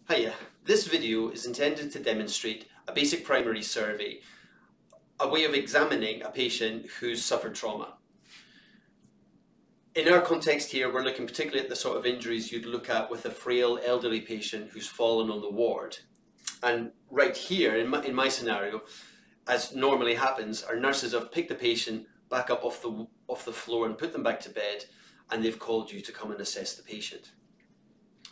Hiya, this video is intended to demonstrate a basic primary survey, a way of examining a patient who's suffered trauma. In our context here, we're looking particularly at the sort of injuries you'd look at with a frail elderly patient who's fallen on the ward. And right here, in my scenario, as normally happens, our nurses have picked the patient back up off the floor and put them back to bed, and they've called you to come and assess the patient.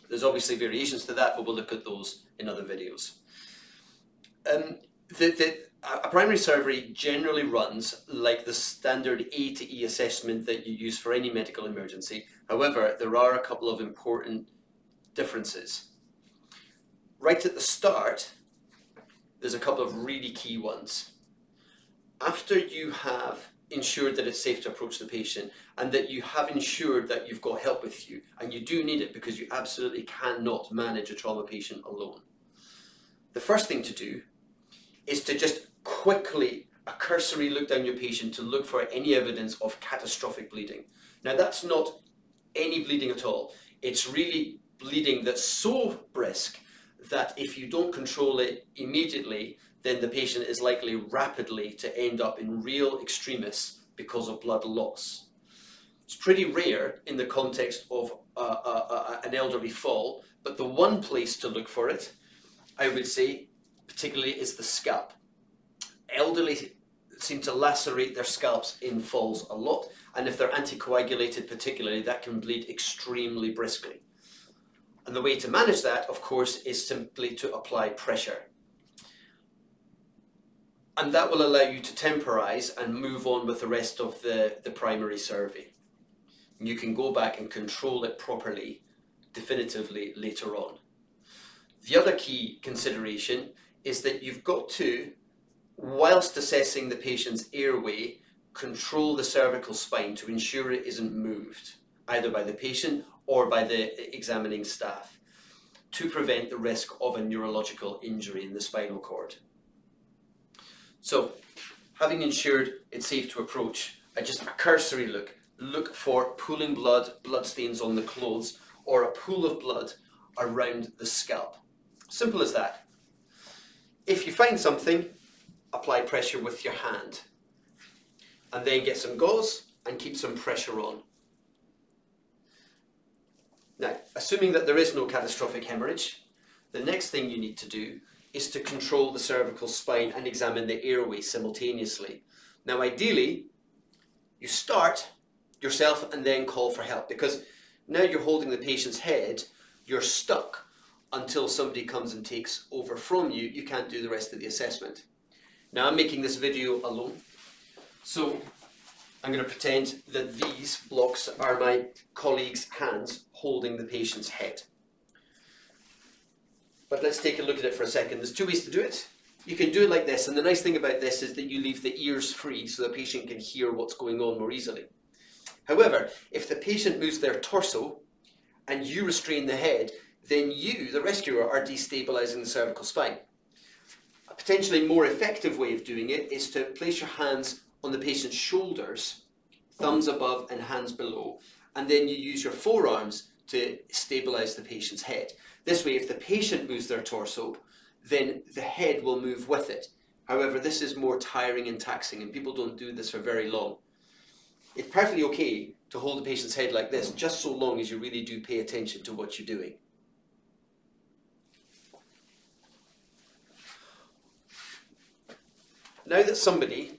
There's obviously variations to that, but we'll look at those in other videos. A primary survey generally runs like the standard A to E assessment that you use for any medical emergency. However, there are a couple of important differences. Right at the start, there's a couple of really key ones. After you have ensured that it's safe to approach the patient and that you have ensured that you've got help with you, and you do need it because you absolutely cannot manage a trauma patient alone. The first thing to do is to just quickly, a cursory look down your patient to look for any evidence of catastrophic bleeding. Now that's not any bleeding at all. It's really bleeding that's so brisk that if you don't control it immediately, then the patient is likely rapidly to end up in real extremis because of blood loss. It's pretty rare in the context of an elderly fall, but the one place to look for it, I would say, particularly is the scalp. Elderly seem to lacerate their scalps in falls a lot, and if they're anticoagulated particularly, that can bleed extremely briskly. And the way to manage that, of course, is simply to apply pressure. And that will allow you to temporize and move on with the rest of the primary survey. You can go back and control it properly, definitively later on. The other key consideration is that you've got to, whilst assessing the patient's airway, control the cervical spine to ensure it isn't moved, either by the patient or by the examining staff, to prevent the risk of a neurological injury in the spinal cord. So, having ensured it's safe to approach, just a cursory look for pooling blood stains on the clothes, or a pool of blood around the scalp. Simple as that. If you find something, apply pressure with your hand, and then get some gauze and keep some pressure on. Now, assuming that there is no catastrophic hemorrhage, the next thing you need to do is to control the cervical spine and examine the airway simultaneously. Now, ideally, you start yourself and then call for help, because now you're holding the patient's head, you're stuck until somebody comes and takes over from you. You can't do the rest of the assessment. Now, I'm making this video alone, so I'm going to pretend that these blocks are my colleague's hands holding the patient's head. But let's take a look at it for a second. There's two ways to do it. You can do it like this, and the nice thing about this is that you leave the ears free so the patient can hear what's going on more easily. However, if the patient moves their torso and you restrain the head, then you, the rescuer, are destabilizing the cervical spine. A potentially more effective way of doing it is to place your hands on the patient's shoulders, thumbs above and hands below, and then you use your forearms to stabilize the patient's head. This way, if the patient moves their torso, then the head will move with it. However, this is more tiring and taxing, and people don't do this for very long. It's perfectly okay to hold the patient's head like this, just so long as you really do pay attention to what you're doing. Now that somebody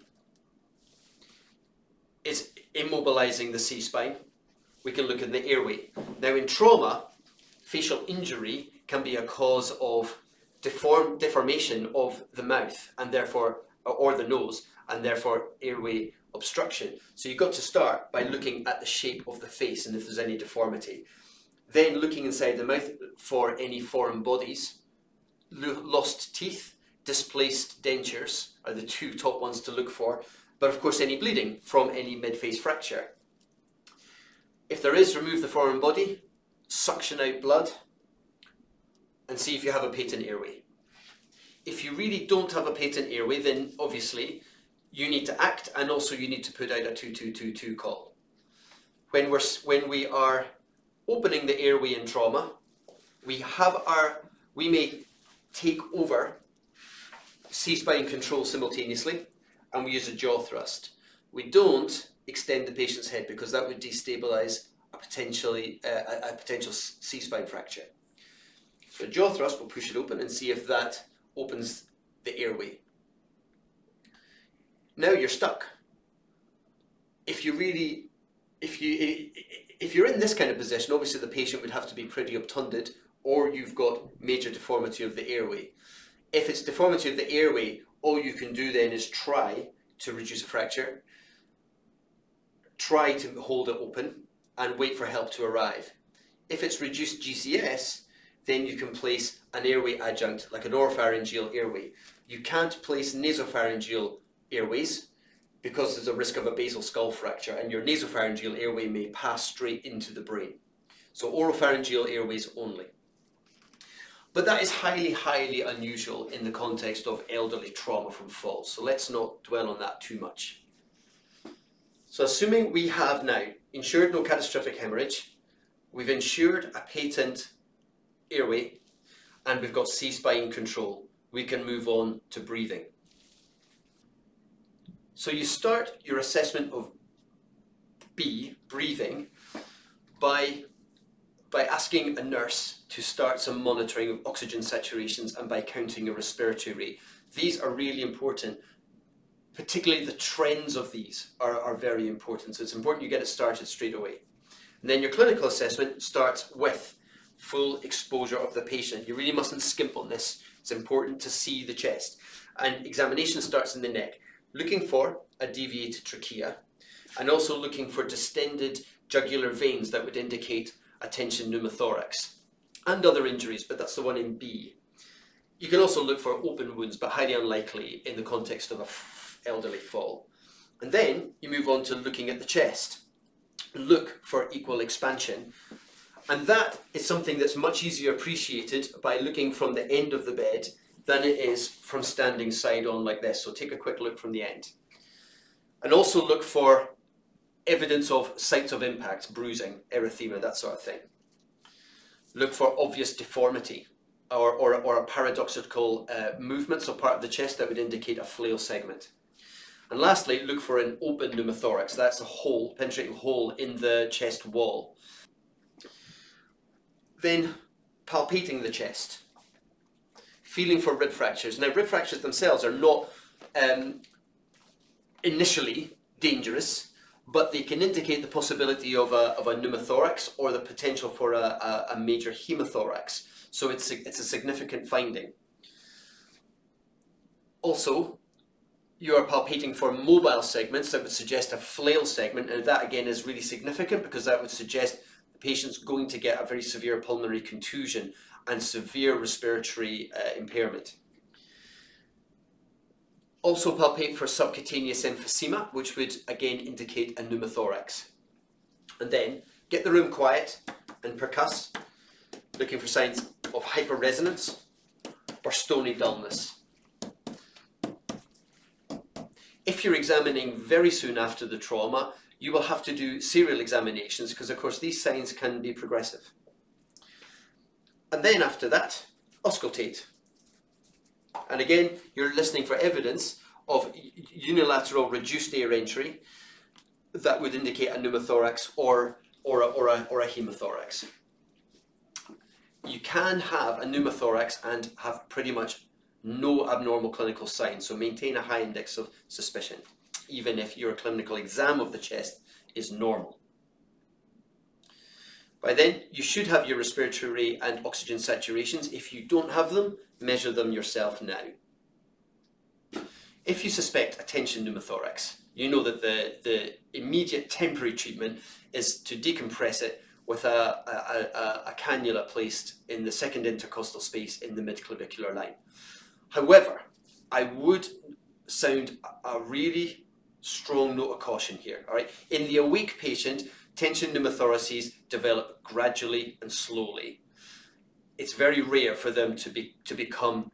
is immobilizing the C-spine, we can look at the airway. Now, in trauma, facial injury can be a cause of deformation of the mouth and therefore, or the nose, and therefore airway obstruction. So you've got to start by looking at the shape of the face and if there's any deformity. Then looking inside the mouth for any foreign bodies. Lost teeth, displaced dentures are the two top ones to look for, but of course any bleeding from any mid-face fracture. If there is, remove the foreign body, suction out blood, and see if you have a patent airway. If you really don't have a patent airway, then obviously you need to act, and also you need to put out a 2222 call. When we are opening the airway in trauma, we we may take over C-spine control simultaneously, and we use a jaw thrust. We don't extend the patient's head because that would destabilize a potential C-spine fracture. So a jaw thrust, we'll push it open and see if that opens the airway. Now you're stuck. If you're in this kind of position, obviously the patient would have to be pretty obtunded, or you've got major deformity of the airway. If it's deformity of the airway, all you can do then is try to reduce a fracture, try to hold it open, and wait for help to arrive. If it's reduced GCS, then you can place an airway adjunct, like an oropharyngeal airway. You can't place nasopharyngeal airways because there's a risk of a basal skull fracture, and your nasopharyngeal airway may pass straight into the brain. So oropharyngeal airways only. But that is highly, highly unusual in the context of elderly trauma from falls. So let's not dwell on that too much. So assuming we have now ensured no catastrophic hemorrhage, we've ensured a patent airway, and we've got C-spine control, we can move on to breathing. So you start your assessment of B, breathing, by asking a nurse to start some monitoring of oxygen saturations and by counting your respiratory rate. These are really important. Particularly the trends of these are very important. So it's important you get it started straight away. And then your clinical assessment starts with full exposure of the patient. You really mustn't skimp on this. It's important to see the chest. And examination starts in the neck, looking for a deviated trachea and also looking for distended jugular veins that would indicate a tension pneumothorax and other injuries, but that's the one in B. You can also look for open wounds, but highly unlikely in the context of an elderly fall. And then you move on to looking at the chest. Look for equal expansion. And that is something that's much easier appreciated by looking from the end of the bed than it is from standing side on like this. So take a quick look from the end. And also look for evidence of sites of impact, bruising, erythema, that sort of thing. Look for obvious deformity or a paradoxical movement, so part of the chest that would indicate a flail segment. And lastly, look for an open pneumothorax. That's a hole, penetrating hole in the chest wall. Then palpating the chest, feeling for rib fractures. Now, rib fractures themselves are not initially dangerous, but they can indicate the possibility of a pneumothorax or the potential for a major hemothorax. So it's a significant finding. Also, you are palpating for mobile segments that would suggest a flail segment, and that again is really significant because that would suggest the patient's going to get a very severe pulmonary contusion and severe respiratory impairment. Also palpate for subcutaneous emphysema, which would again indicate a pneumothorax. And then get the room quiet and percuss, looking for signs of hyperresonance or stony dullness. If you're examining very soon after the trauma, you will have to do serial examinations because, of course, these signs can be progressive. And then after that, auscultate. And again, you're listening for evidence of unilateral reduced air entry that would indicate a pneumothorax or a hemothorax. You can have a pneumothorax and have pretty much no abnormal clinical signs, so maintain a high index of suspicion, even if your clinical exam of the chest is normal. By then, you should have your respiratory rate and oxygen saturations. If you don't have them, measure them yourself now. If you suspect a tension pneumothorax, you know that the immediate temporary treatment is to decompress it with a cannula placed in the second intercostal space in the midclavicular line. However, I would sound a really strong note of caution here. All right, in the awake patient, tension pneumothoraces develop gradually and slowly. It's very rare for them to become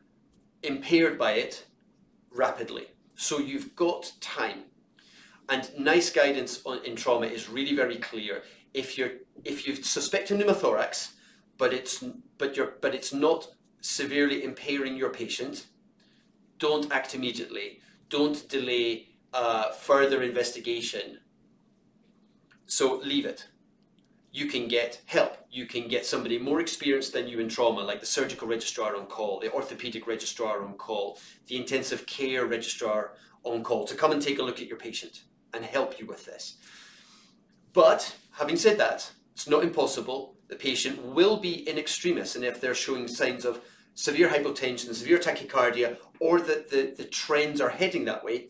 impaired by it rapidly. So you've got time. And NICE guidance in trauma is really very clear. If you suspect a pneumothorax, but it's not severely impairing your patient, don't act immediately. Don't delay further investigation. So leave it. You can get help. You can get somebody more experienced than you in trauma, like the surgical registrar on call, the orthopedic registrar on call, the intensive care registrar on call, to come and take a look at your patient and help you with this. But having said that, it's not impossible. The patient will be in extremis, and if they're showing signs of severe hypotension, severe tachycardia, or that the trends are heading that way,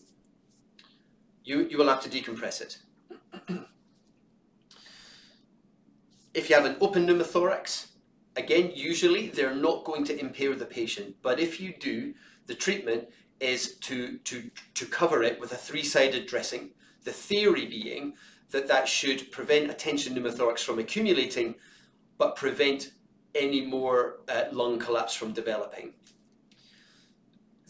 you will have to decompress it. If you have an open pneumothorax, again, usually they're not going to impair the patient. But if you do, the treatment is to cover it with a three-sided dressing. The theory being that that should prevent a tension pneumothorax from accumulating, but prevent any more lung collapse from developing.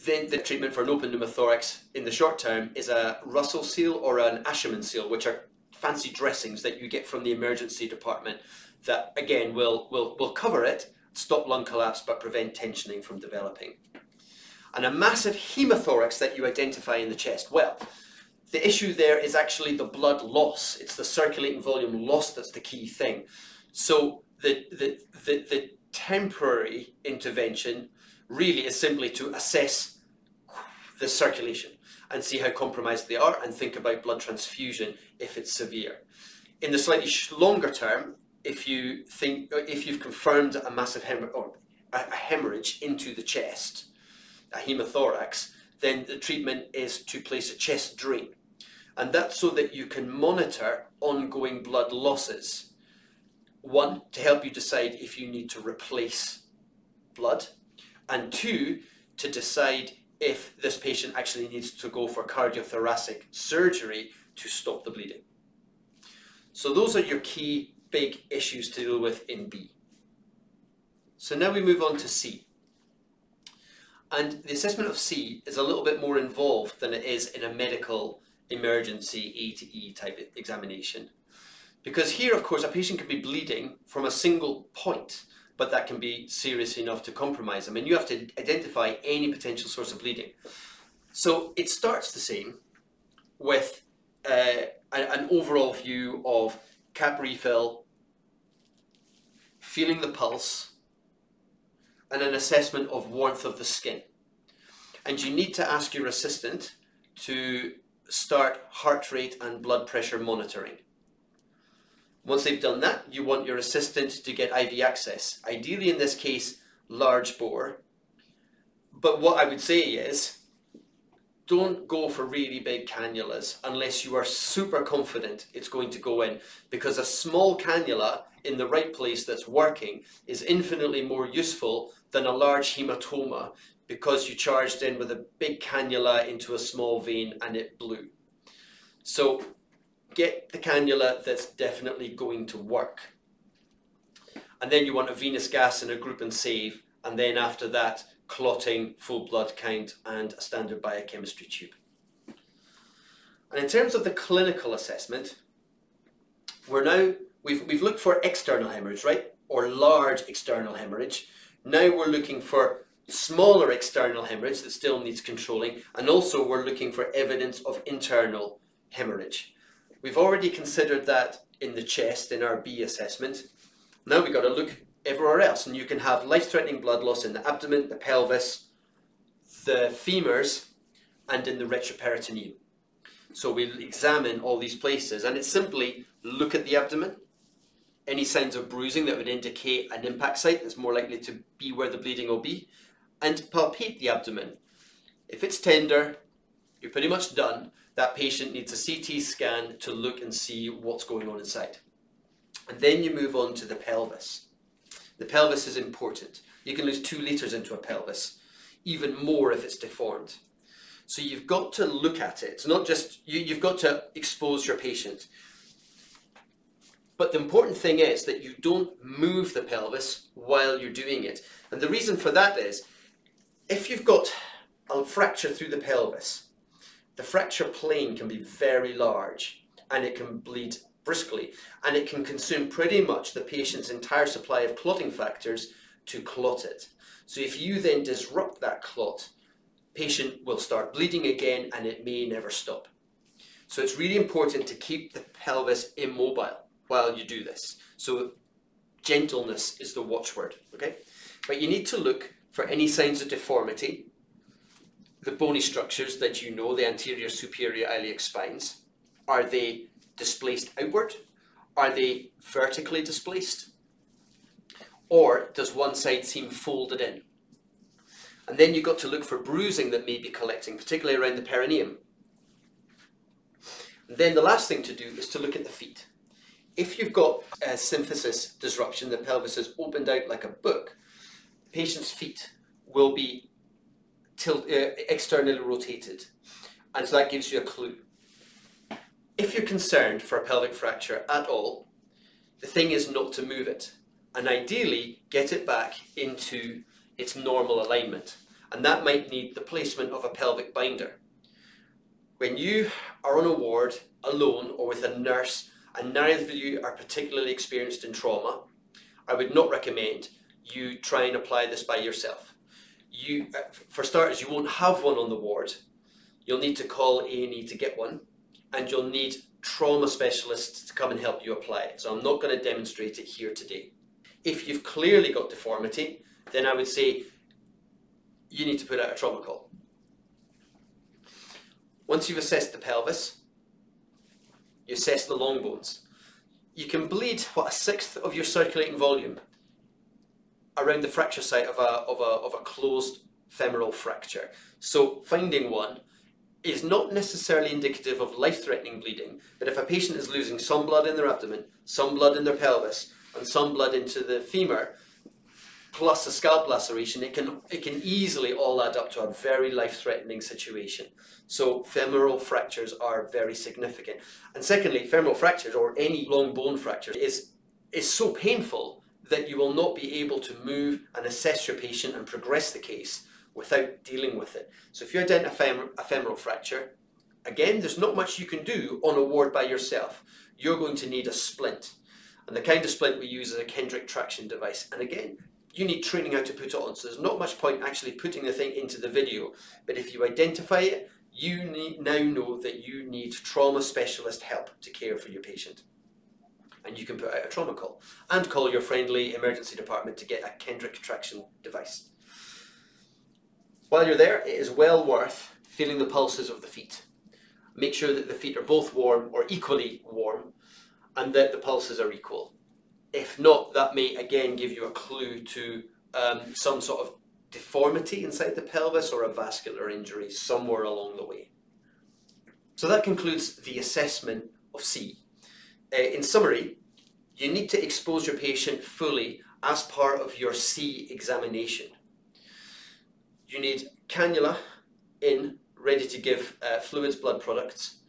Then the treatment for an open pneumothorax in the short term is a Russell seal or an Asherman seal, which are fancy dressings that you get from the emergency department that again will cover it, stop lung collapse, but prevent tensioning from developing. And a massive hemothorax that you identify in the chest. Well, the issue there is actually the blood loss. It's the circulating volume loss that's the key thing. So the temporary intervention really is simply to assess the circulation and see how compromised they are, and think about blood transfusion if it's severe. In the slightly longer term, if you've confirmed a massive hemorrhage into the chest, a hemothorax, then the treatment is to place a chest drain. And that's so that you can monitor ongoing blood losses. One, to help you decide if you need to replace blood, and two, to decide if this patient actually needs to go for cardiothoracic surgery to stop the bleeding. So those are your key big issues to deal with in B. So now we move on to C. And the assessment of C is a little bit more involved than it is in a medical emergency A to E type examination. Because here, of course, a patient could be bleeding from a single point, but that can be serious enough to compromise them, and you have to identify any potential source of bleeding. So it starts the same with an overall view of cap refill, feeling the pulse, and an assessment of warmth of the skin. And you need to ask your assistant to start heart rate and blood pressure monitoring. Once they've done that, you want your assistant to get IV access. Ideally, in this case, large bore. But what I would say is, don't go for really big cannulas unless you are super confident it's going to go in, because a small cannula in the right place that's working is infinitely more useful than a large hematoma, because you charged in with a big cannula into a small vein and it blew. So get the cannula that's definitely going to work. And then you want a venous gas and a group and save, and then after that, clotting, full blood count, and a standard biochemistry tube. And in terms of the clinical assessment, we've looked for external hemorrhage, right? Or large external hemorrhage. Now we're looking for smaller external hemorrhage that still needs controlling, and also we're looking for evidence of internal hemorrhage. We've already considered that in the chest in our B assessment. Now we've got to look everywhere else, and you can have life-threatening blood loss in the abdomen, the pelvis, the femurs, and in the retroperitoneum. So we'll examine all these places, and it's simply look at the abdomen. Any signs of bruising that would indicate an impact site that's more likely to be where the bleeding will be, and palpate the abdomen. If it's tender, you're pretty much done. That patient needs a CT scan to look and see what's going on inside. And then you move on to the pelvis. The pelvis is important. You can lose 2 liters into a pelvis, even more if it's deformed. So you've got to look at it. It's not just, you've got to expose your patient. But the important thing is that you don't move the pelvis while you're doing it. And the reason for that is, if you've got a fracture through the pelvis, the fracture plane can be very large, and it can bleed briskly, and it can consume pretty much the patient's entire supply of clotting factors to clot it. So if you then disrupt that clot, patient will start bleeding again and it may never stop. So it's really important to keep the pelvis immobile while you do this. So gentleness is the watchword, okay? But you need to look for any signs of deformity, the bony structures that you know, the anterior superior iliac spines. Are they displaced outward? Are they vertically displaced? Or does one side seem folded in? And then you've got to look for bruising that may be collecting, particularly around the perineum. And then the last thing to do is to look at the feet. If you've got a symphysis disruption, the pelvis is opened out like a book, the patient's feet will be externally rotated. And so that gives you a clue. If you're concerned for a pelvic fracture at all, the thing is not to move it. And ideally, get it back into its normal alignment. And that might need the placement of a pelvic binder. When you are on a ward alone or with a nurse and neither of you are particularly experienced in trauma, I would not recommend you try and apply this by yourself. For starters, you won't have one on the ward. You'll need to call A&E to get one, and you'll need trauma specialists to come and help you apply it. So I'm not going to demonstrate it here today. If you've clearly got deformity, then I would say you need to put out a trauma call. Once you've assessed the pelvis, you assess the long bones. You can bleed, what, 1/6 of your circulating volume around the fracture site of a closed femoral fracture. So finding one is not necessarily indicative of life-threatening bleeding, but if a patient is losing some blood in their abdomen, some blood in their pelvis, and some blood into the femur, plus a scalp laceration, it can easily all add up to a very life-threatening situation. So femoral fractures are very significant. And secondly, femoral fractures, or any long bone fracture, is so painful that you will not be able to move and assess your patient and progress the case without dealing with it. So if you identify a femoral fracture, again, there's not much you can do on a ward by yourself. You're going to need a splint. And the kind of splint we use is a Kendrick traction device. And again, you need training how to put it on. So there's not much point actually putting the thing into the video. But if you identify it, you now know that you need trauma specialist help to care for your patient. And you can put out a trauma call and call your friendly emergency department to get a Kendrick traction device. While you're there, it is well worth feeling the pulses of the feet. Make sure that the feet are both warm or equally warm and that the pulses are equal. If not, that may again give you a clue to some sort of deformity inside the pelvis or a vascular injury somewhere along the way. So that concludes the assessment of C. In summary, you need to expose your patient fully as part of your C examination. You need cannula in, ready to give fluids, blood products.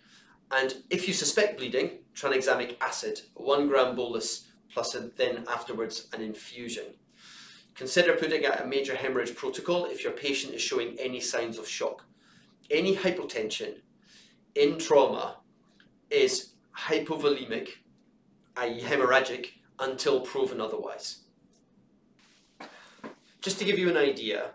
And if you suspect bleeding, tranexamic acid, 1 gram bolus, plus then afterwards an infusion. Consider putting out a major hemorrhage protocol if your patient is showing any signs of shock. Any hypotension in trauma is hypovolemic, i.e. hemorrhagic, until proven otherwise. Just to give you an idea,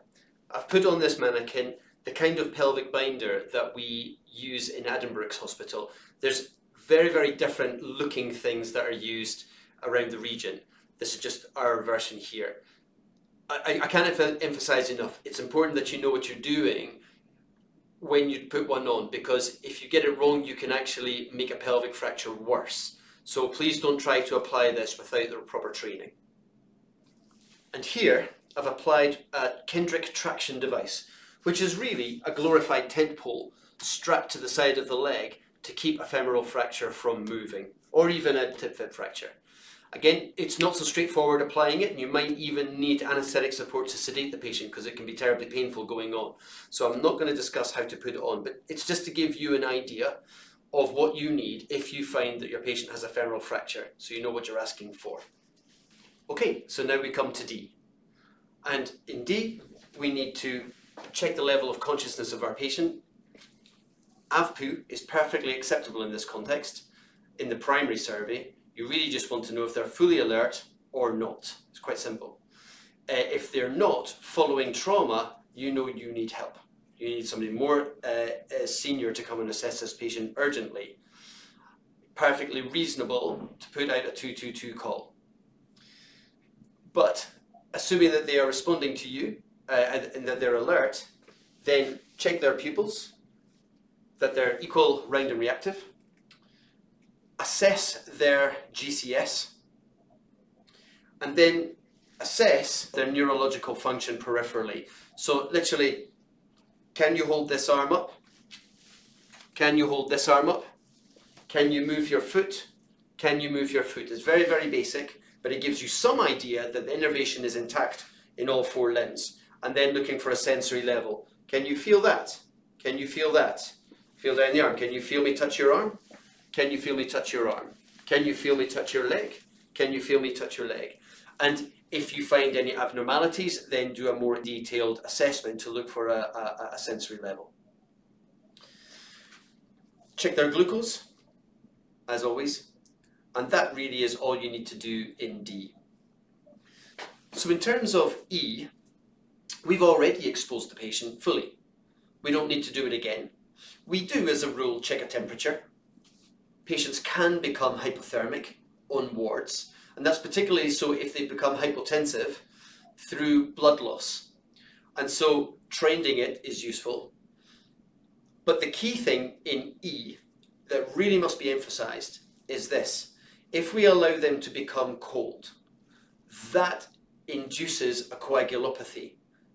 I've put on this mannequin the kind of pelvic binder that we use in Addenbrookes Hospital. There's very, very different looking things that are used around the region. This is just our version here. I can't emphasize enough, it's important that you know what you're doing when you put one on, because if you get it wrong, you can actually make a pelvic fracture worse. So please don't try to apply this without the proper training. And here I've applied a Kendrick traction device, which is really a glorified tent pole strapped to the side of the leg to keep a femoral fracture from moving, or even a tip-fib fracture. Again, it's not so straightforward applying it, and you might even need anaesthetic support to sedate the patient because it can be terribly painful going on. So I'm not going to discuss how to put it on, but it's just to give you an idea of what you need if you find that your patient has a femoral fracture, so you know what you're asking for. Okay, so now we come to D. And in D, we need to check the level of consciousness of our patient. AVPU is perfectly acceptable in this context. In the primary survey, you really just want to know if they're fully alert or not. It's quite simple. If they're not following trauma, you know you need help. You need somebody more senior to come and assess this patient urgently. Perfectly reasonable to put out a 222 call. But assuming that they are responding to you and that they're alert, then check their pupils, that they're equal, round and reactive. Assess their GCS, and then assess their neurological function peripherally. So literally, can you hold this arm up? Can you hold this arm up? Can you move your foot? Can you move your foot? It's very, very basic, but it gives you some idea that the innervation is intact in all four limbs. And then looking for a sensory level. Can you feel that? Can you feel that? Feel down the arm. Can you feel me touch your arm? Can you feel me touch your arm? Can you feel me touch your leg? Can you feel me touch your leg? And if you find any abnormalities, then do a more detailed assessment to look for a sensory level. Check their glucose, as always, and that really is all you need to do in D. So in terms of E, we've already exposed the patient fully. We don't need to do it again. We do, as a rule, check a temperature. Patients can become hypothermic on wards, and that's particularly so if they've become hypotensive through blood loss. And so trending it is useful. But the key thing in E that really must be emphasized is this. If we allow them to become cold, that induces a coagulopathy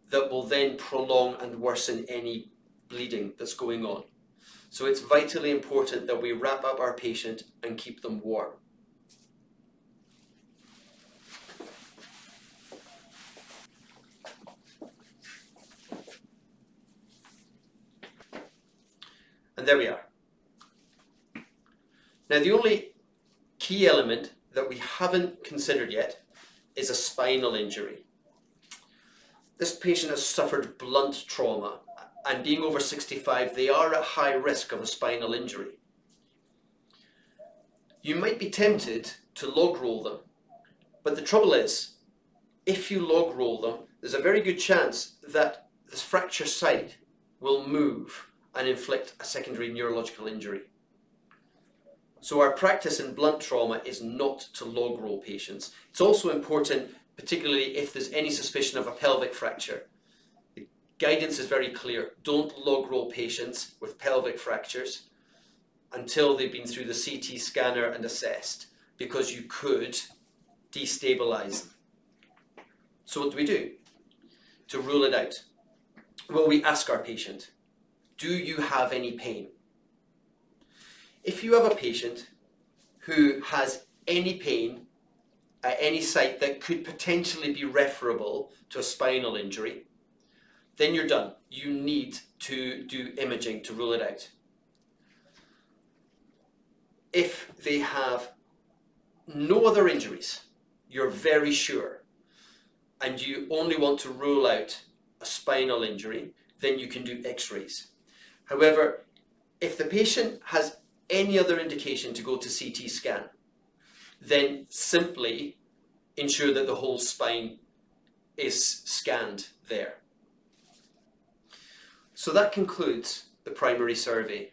that will then prolong and worsen any bleeding that's going on. So it's vitally important that we wrap up our patient and keep them warm. And there we are. Now the only key element that we haven't considered yet is a spinal injury. This patient has suffered blunt trauma, and being over 65, they are at high risk of a spinal injury. You might be tempted to log roll them, but the trouble is, if you log roll them, there's a very good chance that this fracture site will move and inflict a secondary neurological injury. So our practice in blunt trauma is not to log roll patients. It's also important, particularly if there's any suspicion of a pelvic fracture. The guidance is very clear. Don't log roll patients with pelvic fractures until they've been through the CT scanner and assessed, because you could destabilize them. So what do we do to rule it out? Well, we ask our patient, do you have any pain? If you have a patient who has any pain at any site that could potentially be referable to a spinal injury, then you're done. You need to do imaging to rule it out. If they have no other injuries, you're very sure, and you only want to rule out a spinal injury, then you can do x-rays. However, if the patient has any other indication to go to CT scan, then simply ensure that the whole spine is scanned there. So that concludes the primary survey.